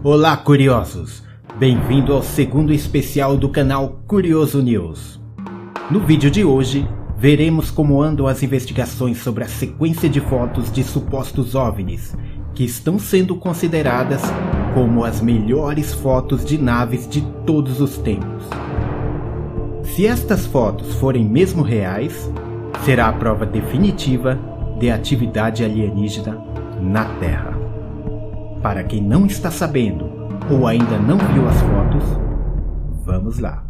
Olá, curiosos! Bem-vindo ao segundo especial do canal Curioso News. No vídeo de hoje, veremos como andam as investigações sobre a sequência de fotos de supostos OVNIs, que estão sendo consideradas como as melhores fotos de naves de todos os tempos. Se estas fotos forem mesmo reais, será a prova definitiva de atividade alienígena na Terra. Para quem não está sabendo ou ainda não viu as fotos, vamos lá.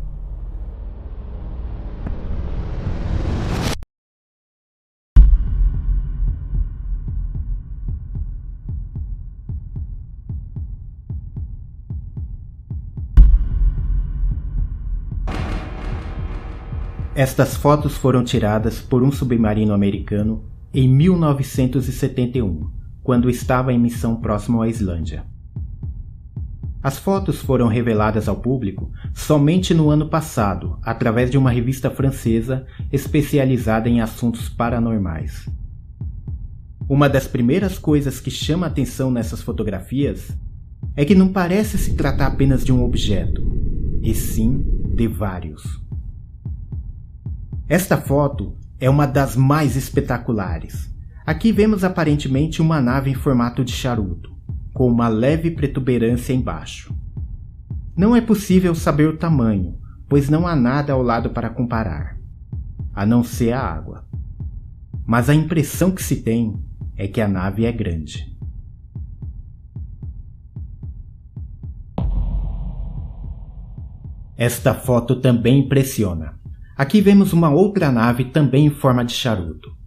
Estas fotos foram tiradas por um submarino americano em 1971, quando estava em missão próximo à Islândia. As fotos foram reveladas ao público somente no ano passado, através de uma revista francesa especializada em assuntos paranormais. Uma das primeiras coisas que chama a atenção nessas fotografias é que não parece se tratar apenas de um objeto, e sim de vários. Esta foto é uma das mais espetaculares. Aqui vemos aparentemente uma nave em formato de charuto, com uma leve protuberância embaixo. Não é possível saber o tamanho, pois não há nada ao lado para comparar, a não ser a água. Mas a impressão que se tem é que a nave é grande. Esta foto também impressiona. Aqui vemos uma outra nave também em forma de charuto.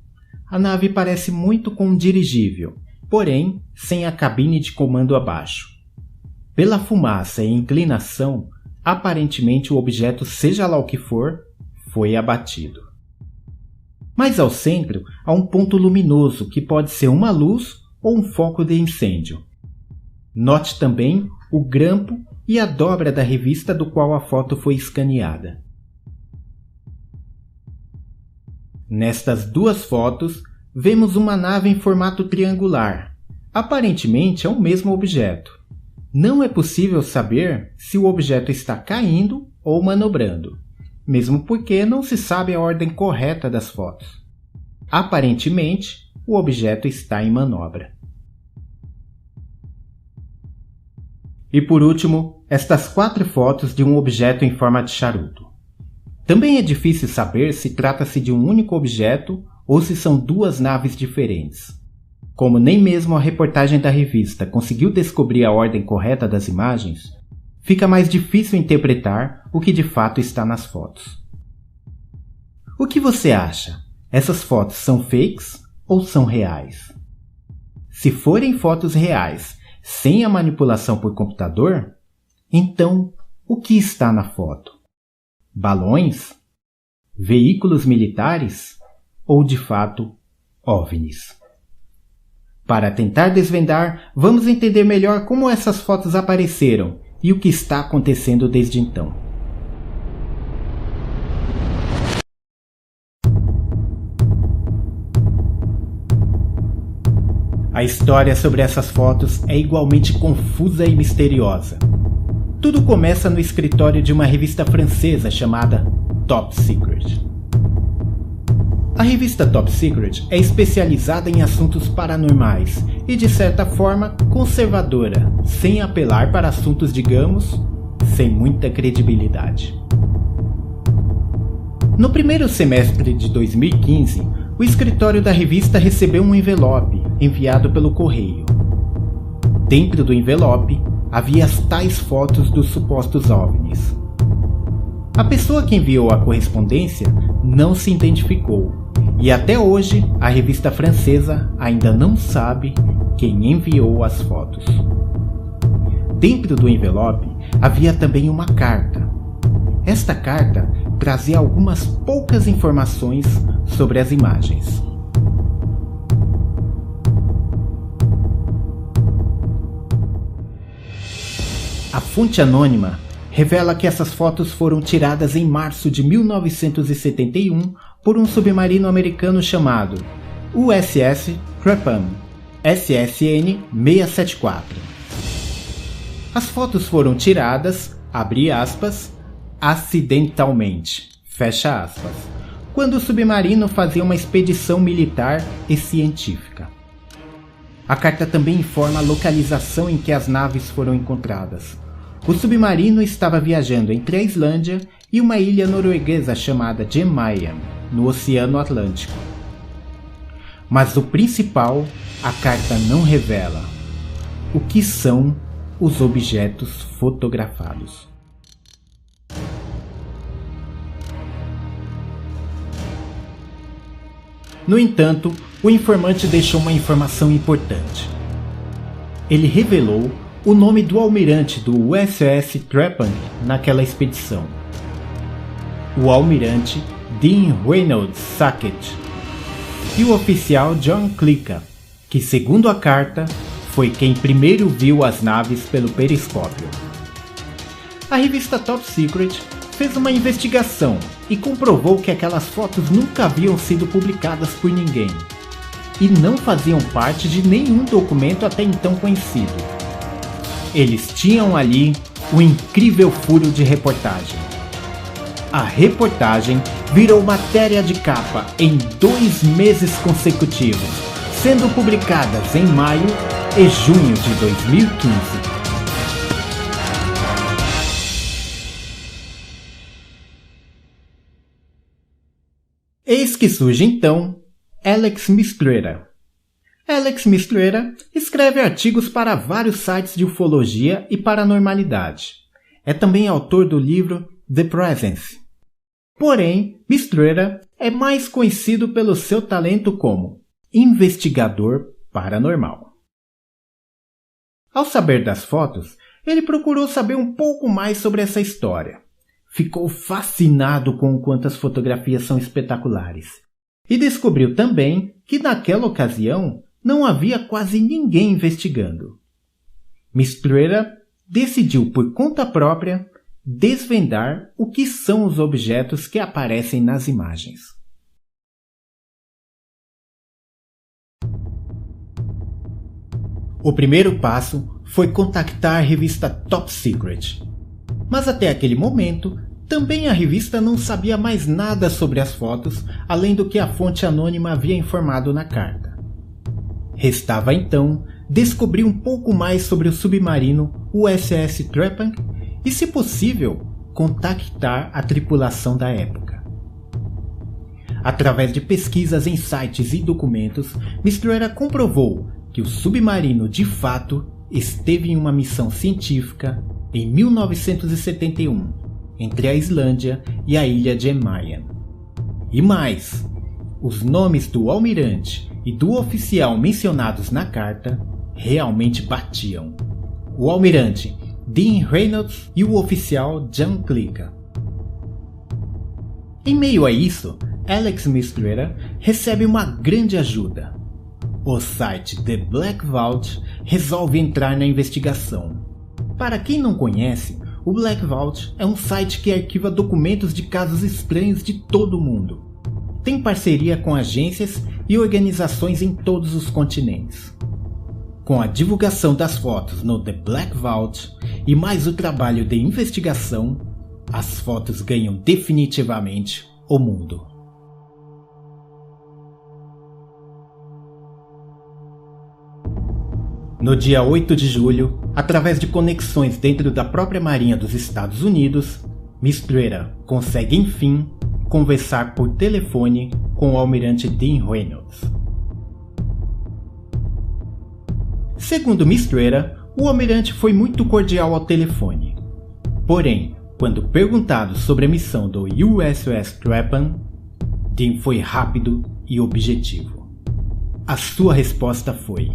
A nave parece muito com um dirigível, porém sem a cabine de comando abaixo. Pela fumaça e inclinação, aparentemente o objeto, seja lá o que for, foi abatido. Mais ao centro há um ponto luminoso que pode ser uma luz ou um foco de incêndio. Note também o grampo e a dobra da revista do qual a foto foi escaneada. Nestas duas fotos, vemos uma nave em formato triangular. Aparentemente é o mesmo objeto. Não é possível saber se o objeto está caindo ou manobrando, mesmo porque não se sabe a ordem correta das fotos. Aparentemente, o objeto está em manobra. E por último, estas 4 fotos de um objeto em forma de charuto. Também é difícil saber se trata-se de um único objeto ou se são duas naves diferentes. Como nem mesmo a reportagem da revista conseguiu descobrir a ordem correta das imagens, fica mais difícil interpretar o que de fato está nas fotos. O que você acha? Essas fotos são fakes ou são reais? Se forem fotos reais, sem a manipulação por computador, então o que está na foto? Balões? Veículos militares? Ou de fato, OVNIs? Para tentar desvendar, vamos entender melhor como essas fotos apareceram e o que está acontecendo desde então. A história sobre essas fotos é igualmente confusa e misteriosa. Tudo começa no escritório de uma revista francesa chamada Top Secret. A revista Top Secret é especializada em assuntos paranormais e, de certa forma, conservadora, sem apelar para assuntos, digamos, sem muita credibilidade. No primeiro semestre de 2015, o escritório da revista recebeu um envelope enviado pelo correio. Dentro do envelope, havia as tais fotos dos supostos OVNIs. A pessoa que enviou a correspondência não se identificou, e até hoje a revista francesa ainda não sabe quem enviou as fotos. Dentro do envelope havia também uma carta. Esta carta trazia algumas poucas informações sobre as imagens. A fonte anônima revela que essas fotos foram tiradas em março de 1971 por um submarino americano chamado USS Crapan, SSN-674. As fotos foram tiradas, abre aspas, acidentalmente, fecha aspas, quando o submarino fazia uma expedição militar e científica. A carta também informa a localização em que as naves foram encontradas. O submarino estava viajando entre a Islândia e uma ilha norueguesa chamada Jan Mayen, no Oceano Atlântico. Mas o principal, a carta não revela: o que são os objetos fotografados. No entanto, o informante deixou uma informação importante. Ele revelou o nome do almirante do USS Trepang naquela expedição. O almirante Dean Reynolds Sackett e o oficial John Clicker, que, segundo a carta, foi quem primeiro viu as naves pelo periscópio. A revista Top Secret fez uma investigação e comprovou que aquelas fotos nunca haviam sido publicadas por ninguém e não faziam parte de nenhum documento até então conhecido. Eles tinham ali um incrível furo de reportagem. A reportagem virou matéria de capa em 2 meses consecutivos, sendo publicadas em maio e junho de 2015. Eis que surge então Alex Mistretta. Alex Mistretta escreve artigos para vários sites de ufologia e paranormalidade. É também autor do livro The Presence. Porém, Mistretta é mais conhecido pelo seu talento como investigador paranormal. Ao saber das fotos, ele procurou saber um pouco mais sobre essa história. Ficou fascinado com o quanto as fotografias são espetaculares. E descobriu também que naquela ocasião não havia quase ninguém investigando. Mistretta decidiu por conta própria desvendar o que são os objetos que aparecem nas imagens. O primeiro passo foi contactar a revista Top Secret. Mas até aquele momento, também a revista não sabia mais nada sobre as fotos, além do que a fonte anônima havia informado na carta. Restava então descobrir um pouco mais sobre o submarino USS Trepang e, se possível, contactar a tripulação da época. Através de pesquisas em sites e documentos, Mistretta comprovou que o submarino de fato esteve em uma missão científica em 1971, entre a Islândia e a ilha Jan Mayen. E mais, os nomes do almirante e do oficial mencionados na carta realmente batiam. O almirante Dean Reynolds e o oficial John Clicker. Em meio a isso, Alex Mistretta recebe uma grande ajuda. O site The Black Vault resolve entrar na investigação. Para quem não conhece, o Black Vault é um site que arquiva documentos de casos estranhos de todo o mundo. Tem parceria com agências e organizações em todos os continentes. Com a divulgação das fotos no The Black Vault e mais o trabalho de investigação, as fotos ganham definitivamente o mundo. No dia 8 de julho, através de conexões dentro da própria Marinha dos Estados Unidos, Mistretta consegue enfim conversar por telefone com o almirante Dean Reynolds. Segundo Mistretta, o almirante foi muito cordial ao telefone. Porém, quando perguntado sobre a missão do USS Trepang, Dean foi rápido e objetivo. A sua resposta foi: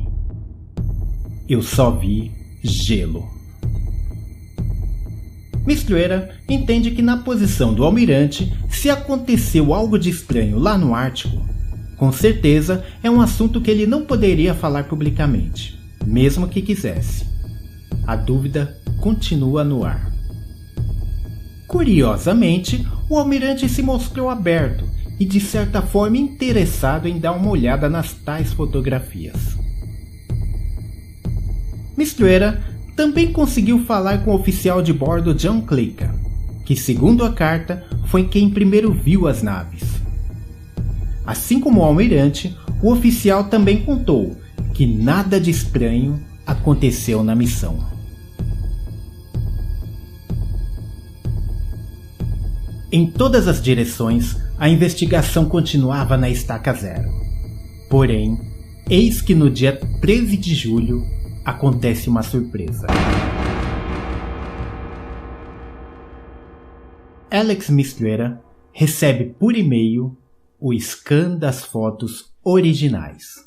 "Eu só vi gelo." Mistretta entende que na posição do almirante, se aconteceu algo de estranho lá no Ártico, com certeza é um assunto que ele não poderia falar publicamente, mesmo que quisesse. A dúvida continua no ar. Curiosamente, o almirante se mostrou aberto e de certa forma interessado em dar uma olhada nas tais fotografias. Mistretta Também conseguiu falar com o oficial de bordo John Clicker, que, segundo a carta, foi quem primeiro viu as naves. Assim como o almirante, o oficial também contou que nada de estranho aconteceu na missão. Em todas as direções, a investigação continuava na estaca zero. Porém, eis que no dia 13 de julho acontece uma surpresa. Alex Mistretta recebe por e-mail o scan das fotos originais.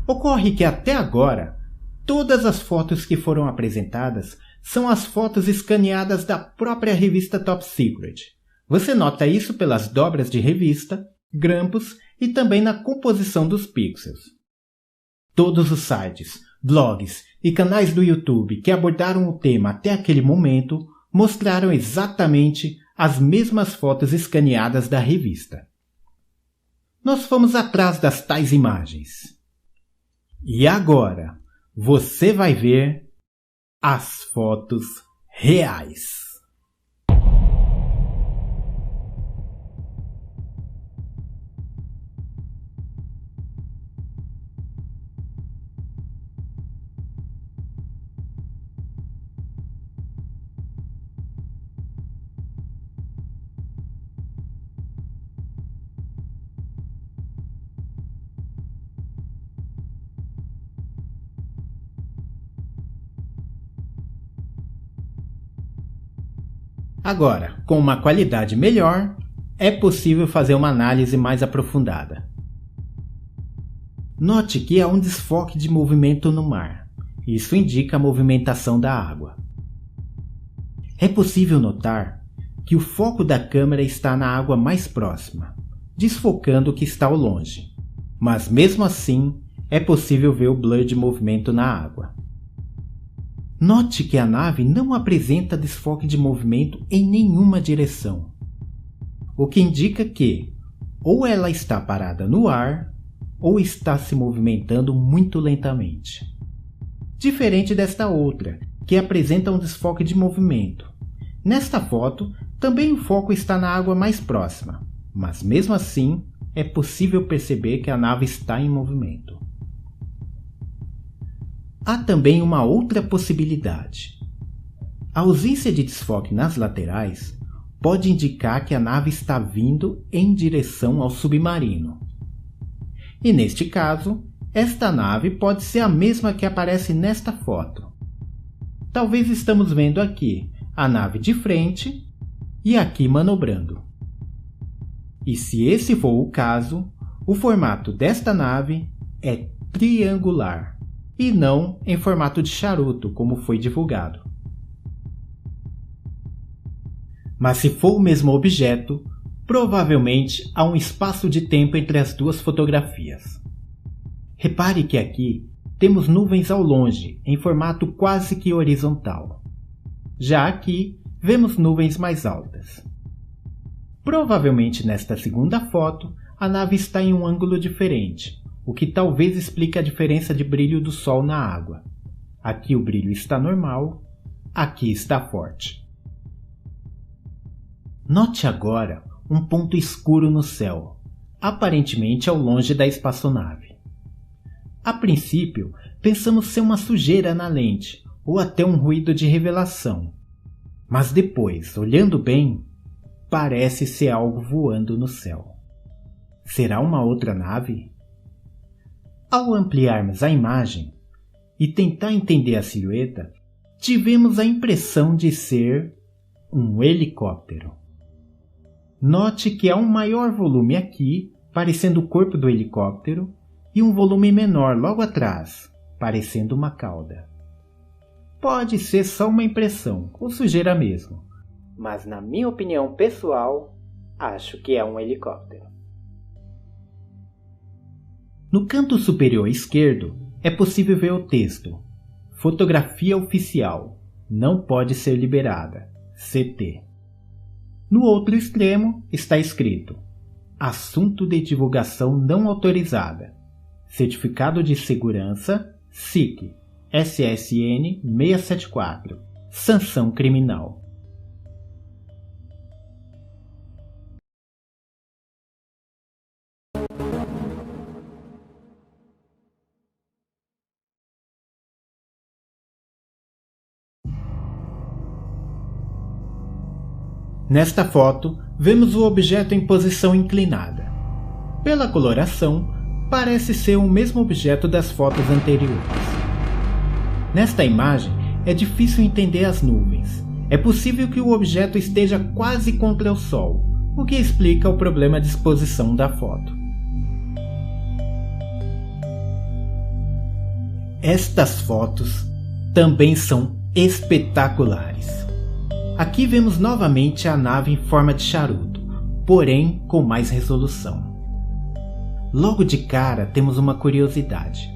Ocorre que até agora, todas as fotos que foram apresentadas são as fotos escaneadas da própria revista Top Secret. Você nota isso pelas dobras de revista, grampos e também na composição dos pixels. Todos os sites, blogs e canais do YouTube que abordaram o tema até aquele momento mostraram exatamente as mesmas fotos escaneadas da revista. Nós fomos atrás das tais imagens. E agora, você vai ver as fotos reais. Agora, com uma qualidade melhor, é possível fazer uma análise mais aprofundada. Note que há um desfoque de movimento no mar. Isso indica a movimentação da água. É possível notar que o foco da câmera está na água mais próxima, desfocando o que está ao longe. Mas mesmo assim, é possível ver o blur de movimento na água. Note que a nave não apresenta desfoque de movimento em nenhuma direção, o que indica que ou ela está parada no ar ou está se movimentando muito lentamente. Diferente desta outra, que apresenta um desfoque de movimento. Nesta foto, também o foco está na água mais próxima, mas mesmo assim é possível perceber que a nave está em movimento. Há também uma outra possibilidade. A ausência de desfoque nas laterais pode indicar que a nave está vindo em direção ao submarino. E neste caso, esta nave pode ser a mesma que aparece nesta foto. Talvez estamos vendo aqui a nave de frente e aqui manobrando. E se esse for o caso, o formato desta nave é triangular e não em formato de charuto, como foi divulgado. Mas se for o mesmo objeto, provavelmente há um espaço de tempo entre as duas fotografias. Repare que aqui temos nuvens ao longe, em formato quase que horizontal. Já aqui, vemos nuvens mais altas. Provavelmente nesta segunda foto, a nave está em um ângulo diferente, o que talvez explique a diferença de brilho do Sol na água. Aqui o brilho está normal, aqui está forte. Note agora um ponto escuro no céu, aparentemente ao longe da espaçonave. A princípio, pensamos ser uma sujeira na lente, ou até um ruído de revelação. Mas depois, olhando bem, parece ser algo voando no céu. Será uma outra nave? Ao ampliarmos a imagem e tentar entender a silhueta, tivemos a impressão de ser um helicóptero. Note que há um maior volume aqui, parecendo o corpo do helicóptero, e um volume menor logo atrás, parecendo uma cauda. Pode ser só uma impressão, ou sujeira mesmo, mas na minha opinião pessoal, acho que é um helicóptero. No canto superior esquerdo, é possível ver o texto Fotografia Oficial, não pode ser liberada, CT. No outro extremo está escrito Assunto de divulgação não autorizada, Certificado de Segurança, SIC, SSN 674, sanção criminal. Nesta foto, vemos o objeto em posição inclinada. Pela coloração, parece ser o mesmo objeto das fotos anteriores. Nesta imagem, é difícil entender as nuvens. É possível que o objeto esteja quase contra o Sol, o que explica o problema de exposição da foto. Estas fotos também são espetaculares. Aqui vemos novamente a nave em forma de charuto, porém com mais resolução. Logo de cara temos uma curiosidade.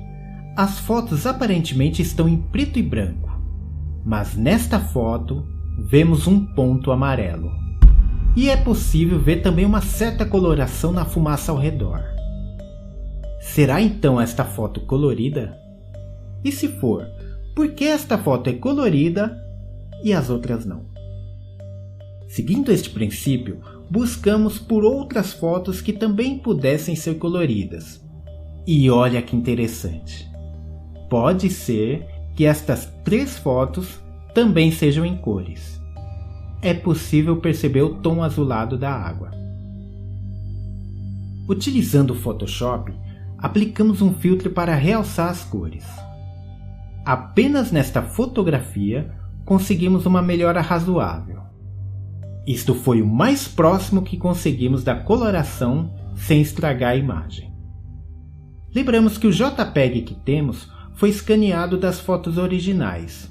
As fotos aparentemente estão em preto e branco, mas nesta foto vemos um ponto amarelo. E é possível ver também uma certa coloração na fumaça ao redor. Será então esta foto colorida? E se for, por que esta foto é colorida e as outras não? Seguindo este princípio, buscamos por outras fotos que também pudessem ser coloridas. E olha que interessante! Pode ser que estas 3 fotos também sejam em cores. É possível perceber o tom azulado da água. Utilizando o Photoshop, aplicamos um filtro para realçar as cores. Apenas nesta fotografia conseguimos uma melhora razoável. Isto foi o mais próximo que conseguimos da coloração sem estragar a imagem. Lembramos que o JPEG que temos foi escaneado das fotos originais.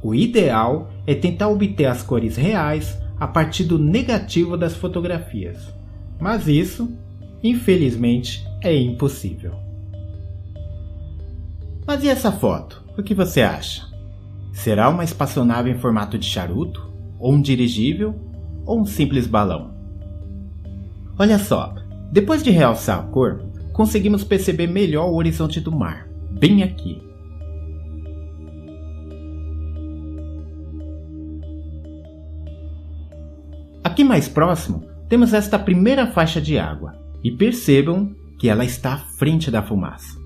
O ideal é tentar obter as cores reais a partir do negativo das fotografias, mas isso, infelizmente, é impossível. Mas e essa foto? O que você acha? Será uma espaçonave em formato de charuto? Ou um dirigível? Ou um simples balão? Olha só, depois de realçar a cor, conseguimos perceber melhor o horizonte do mar, bem aqui. Aqui mais próximo, temos esta primeira faixa de água, e percebam que ela está à frente da fumaça.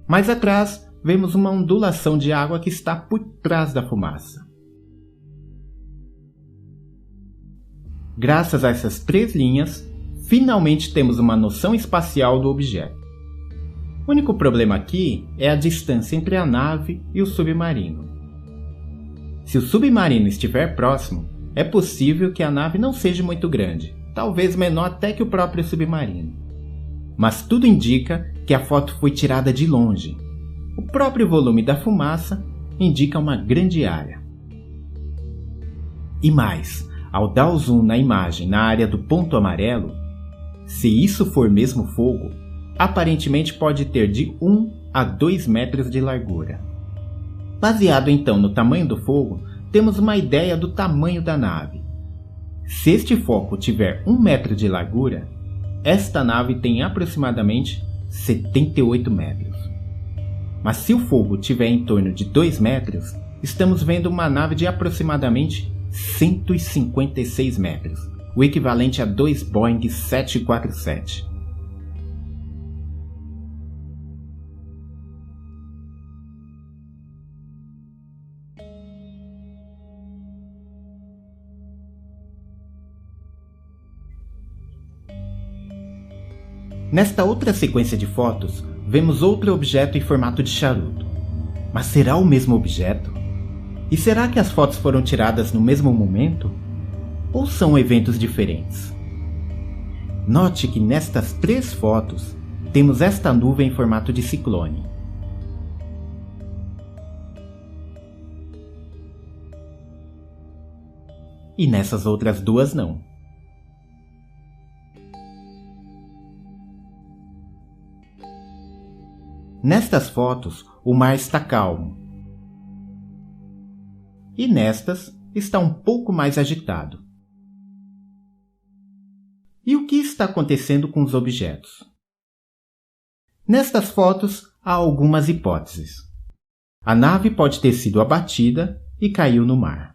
Mais atrás, vemos uma ondulação de água que está por trás da fumaça. Graças a essas 3 linhas, finalmente temos uma noção espacial do objeto. O único problema aqui é a distância entre a nave e o submarino. Se o submarino estiver próximo, é possível que a nave não seja muito grande, talvez menor até que o próprio submarino. Mas tudo indica que a foto foi tirada de longe. O próprio volume da fumaça indica uma grande área. E mais, ao dar o zoom na imagem na área do ponto amarelo, se isso for mesmo fogo, aparentemente pode ter de 1 a 2 metros de largura. Baseado então no tamanho do fogo, temos uma ideia do tamanho da nave. Se este foco tiver 1 metro de largura, esta nave tem aproximadamente 78 metros. Mas se o fogo tiver em torno de 2 metros, estamos vendo uma nave de aproximadamente 156 metros, o equivalente a 2 Boeing 747. Nesta outra sequência de fotos, vemos outro objeto em formato de charuto. Mas será o mesmo objeto? E será que as fotos foram tiradas no mesmo momento? Ou são eventos diferentes? Note que nestas 3 fotos, temos esta nuvem em formato de ciclone. E nessas outras 2 não. Nestas fotos, o mar está calmo. E nestas, está um pouco mais agitado. E o que está acontecendo com os objetos? Nestas fotos há algumas hipóteses. A nave pode ter sido abatida e caiu no mar.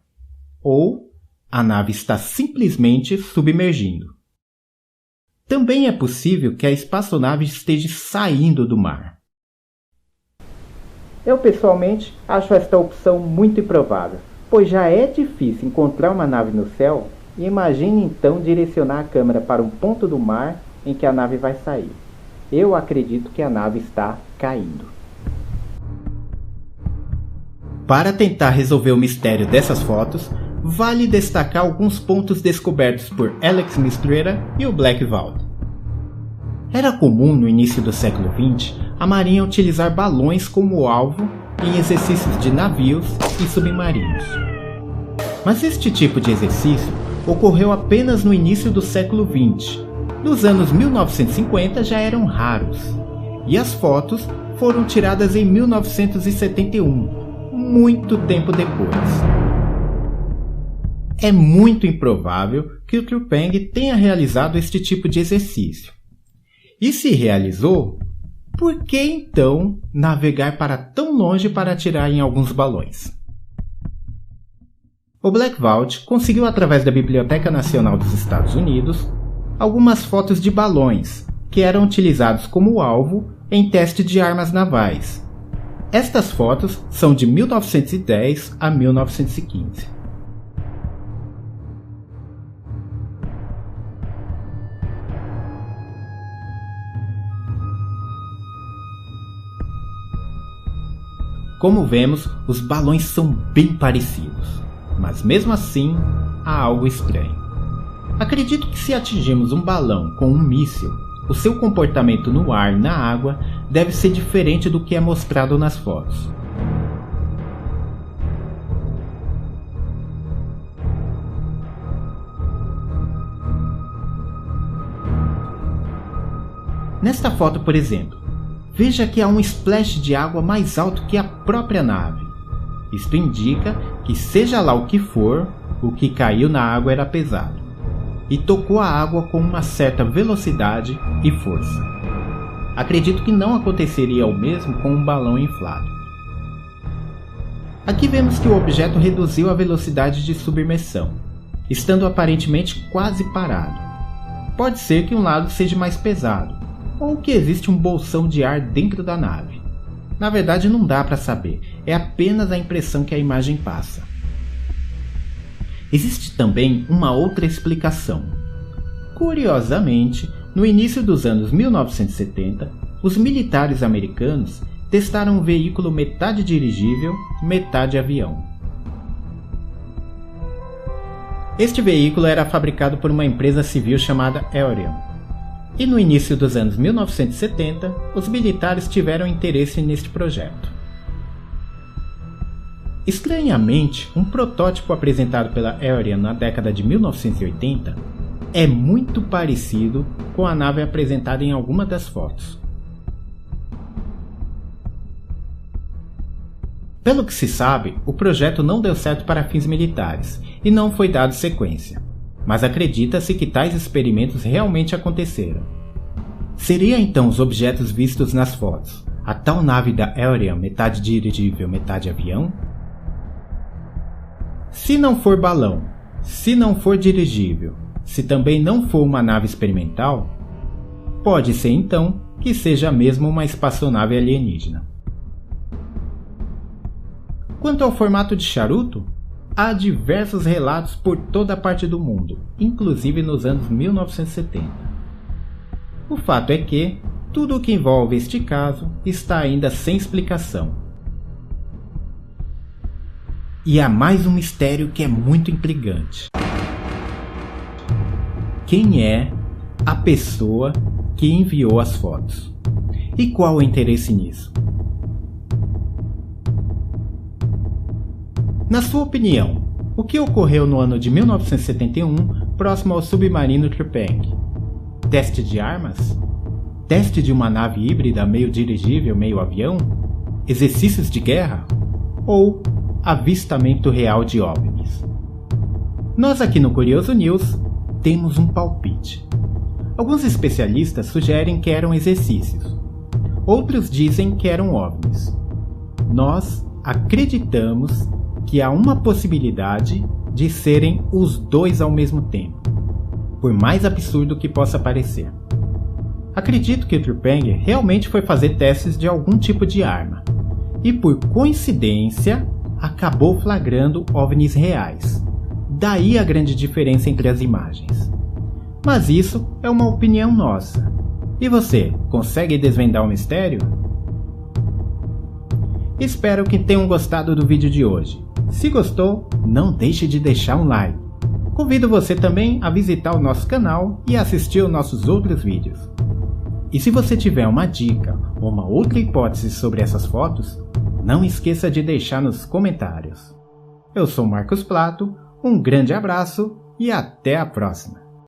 Ou a nave está simplesmente submergindo. Também é possível que a espaçonave esteja saindo do mar. Eu pessoalmente acho esta opção muito improvável, pois já é difícil encontrar uma nave no céu, e imagine então direcionar a câmera para um ponto do mar em que a nave vai sair. Eu acredito que a nave está caindo. Para tentar resolver o mistério dessas fotos, vale destacar alguns pontos descobertos por Alex Mistretta e o Black Vault. Era comum no início do século XX a Marinha utilizar balões como alvo em exercícios de navios e submarinos. Mas este tipo de exercício ocorreu apenas no início do século XX. Nos anos 1950 já eram raros, e as fotos foram tiradas em 1971, muito tempo depois. É muito improvável que o Trupeng tenha realizado este tipo de exercício. E se realizou, por que então navegar para tão longe para atirar em alguns balões? O Black Vault conseguiu, através da Biblioteca Nacional dos Estados Unidos, algumas fotos de balões que eram utilizados como alvo em testes de armas navais. Estas fotos são de 1910 a 1915. Como vemos, os balões são bem parecidos, mas mesmo assim há algo estranho. Acredito que se atingirmos um balão com um míssil, o seu comportamento no ar e na água deve ser diferente do que é mostrado nas fotos. Nesta foto, por exemplo, veja que há um splash de água mais alto que a própria nave. Isto indica que, seja lá o que for, o que caiu na água era pesado e tocou a água com uma certa velocidade e força. Acredito que não aconteceria o mesmo com um balão inflado. Aqui vemos que o objeto reduziu a velocidade de submersão, estando aparentemente quase parado. Pode ser que um lado seja mais pesado, ou que existe um bolsão de ar dentro da nave. Na verdade não dá para saber, é apenas a impressão que a imagem passa. Existe também uma outra explicação. Curiosamente, no início dos anos 1970, os militares americanos testaram um veículo metade dirigível, metade avião. Este veículo era fabricado por uma empresa civil chamada Aerion. E no início dos anos 1970, os militares tiveram interesse neste projeto. Estranhamente, um protótipo apresentado pela Aerion na década de 1980 é muito parecido com a nave apresentada em alguma das fotos. Pelo que se sabe, o projeto não deu certo para fins militares e não foi dado sequência, mas acredita-se que tais experimentos realmente aconteceram. Seria então os objetos vistos nas fotos a tal nave da Aerion metade dirigível, metade avião? Se não for balão, se não for dirigível, se também não for uma nave experimental, pode ser então que seja mesmo uma espaçonave alienígena. Quanto ao formato de charuto, há diversos relatos por toda a parte do mundo, inclusive nos anos 1970. O fato é que tudo o que envolve este caso está ainda sem explicação. E há mais um mistério que é muito intrigante. Quem é a pessoa que enviou as fotos? E qual o interesse nisso? Na sua opinião, o que ocorreu no ano de 1971 próximo ao submarino Trupeng? Teste de armas? Teste de uma nave híbrida meio dirigível, meio avião? Exercícios de guerra? Ou avistamento real de OVNIs? Nós aqui no Curioso News temos um palpite. Alguns especialistas sugerem que eram exercícios. outros dizem que eram OVNIs. Nós acreditamos que há uma possibilidade de serem os dois ao mesmo tempo, por mais absurdo que possa parecer. Acredito que Trupeng realmente foi fazer testes de algum tipo de arma, e por coincidência acabou flagrando OVNIs reais. Daí a grande diferença entre as imagens. Mas isso é uma opinião nossa. E você, consegue desvendar o mistério? Espero que tenham gostado do vídeo de hoje. Se gostou, não deixe de deixar um like. Convido você também a visitar o nosso canal e assistir aos nossos outros vídeos. E se você tiver uma dica ou uma outra hipótese sobre essas fotos, não esqueça de deixar nos comentários. Eu sou Marcos Plato, um grande abraço e até a próxima!